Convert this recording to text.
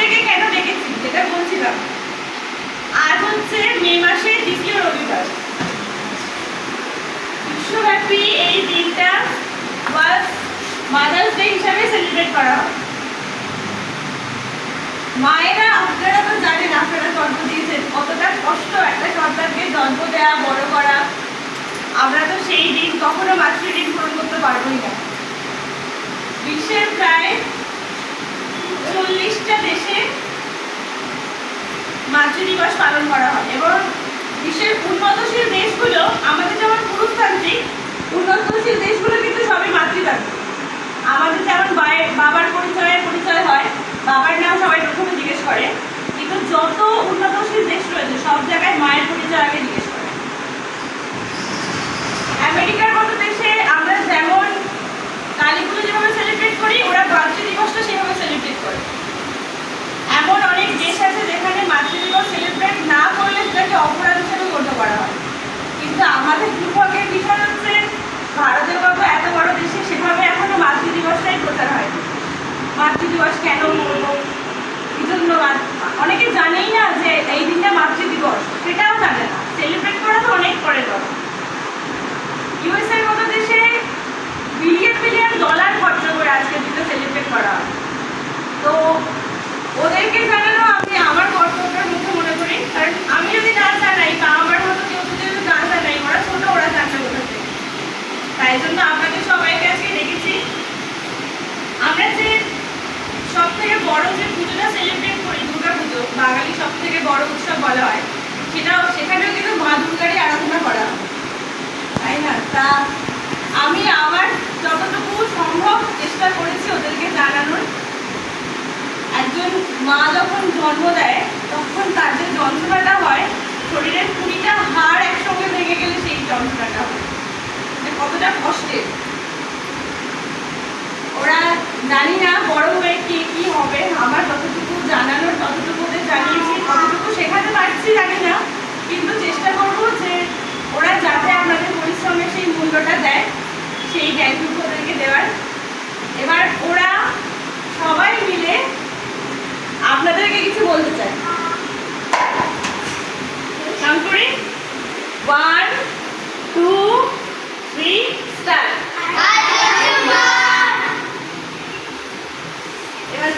ডেকে কেন ডেকেছি যেটা বলছিলাম, আজ হচ্ছে মে মাসের দ্বিতীয় রবিবার। বিশ্বব্যাপী এই দিনটা মাদার্স ডে হিসাবে সেলিব্রেট করা হয়। মায়েরা, আপনারা তো জানেন, আপনারা জন্ম দিয়েছেন, কতটা কষ্ট একটা সন্তানকে জন্ম দেওয়া, বড় করা। আমরা তো সেই দিন কখনো মাতৃদিন পূরণ করতে পারবোই না। বিশ্বের প্রায় 40টা দেশে মাতৃ দিবস পালন করা হয় এবং বিশ্বের উন্নতশীল দেশগুলো, আমাদের যেমন পুরুষতান্ত্রিক, উন্নতশীল দেশগুলো কিন্তু সবই মাতৃতান্ত্রিক। আমাদের যেমন বাবার পরিচয় হয়, বাবার নাম সবাই প্রথমে জিজ্ঞেস করে, কিন্তু যত উন্নতশীল দেশ রয়েছে সব জায়গায় মায়ের পরিচয় আগে জিজ্ঞেস করে। আমেরিকার মতো দেশে আমরা যেমন কালী পুজো যেভাবে সেলিব্রেট করি, ওরা মাতৃ দিবসটা সেভাবে সেলিব্রেট করে। এমন অনেক দেশ আছে যেখানে মাতৃ দিবস সেলিব্রেট না করলে সেটাকে অপরাধ হিসেবে গণ্য করা হয়। কিন্তু আমাদের দুর্ভাগ্যের বিষয় হচ্ছে, ভারতের মতো এত বড় দেশে সেভাবে এখনো মাতৃ দিবসটাই প্রচার হয়। মাতৃ দিবস কেন করবো, এই জন্য অনেকে জানেই না যে এই দিনটা মাতৃ দিবস, সেটাও জানে না। সেলিব্রেট করা তো অনেক পরে দর। ইউএসএর মতো দেশে বিলিয়ন বিলিয়ন ডলার খরচ করে আজকের দিনটা সেলিব্রেট করা হয়। তো ওদেরকে জানানো আমি আমার কর্তব্যের মধ্যে মনে করি, কারণ আমি যদি না জানাই বা আমার মতো কেউ যদি না জানাই, ওরা ছোট, ওরা জানবে কোথা থেকে। তাই জন্য আপনাদের সবাইকে আজকে দেখেছি। আমরা যে সব থেকে বড় যে পুজোটা সেলিব্রেট করি, দুর্গা পুজো, বাঙালি সব থেকে বড় উৎসব বলা হয়, সেখানেও কিন্তু মা দুর্গারই আরাধনা করা হয়, তাই না? তা আমি আমার যতটুকু সম্ভব চেষ্টা করেছি ওদেরকে জানানোর। একজন মা যখন জন্ম দেয় তখন তার যে যন্ত্রণাটা হয়, শরীরের 20টা হাড় একসঙ্গে ভেঙে গেলে সেই যন্ত্রণাটা হয়, কতটা কষ্টের। ওরা জানি না বড় হয়ে কি হবে, আমার যতটুকু জানানোর ততটুকু ওদের জানিয়েছি, কতটুকু শেখাতে পারছি জানি না, কিন্তু চেষ্টা করবো যে ওরা যাতে আপনাদের পরিশ্রমের সেই মূল্যটা দেয়, সেই জ্ঞানটুকু ওদেরকে দেওয়ার। এবার ওরা সবাই মিলে আপনাদেরকে কিছু বলতে চাই। কাউন্ট করি, 1 2 3 স্টার্ট। এবার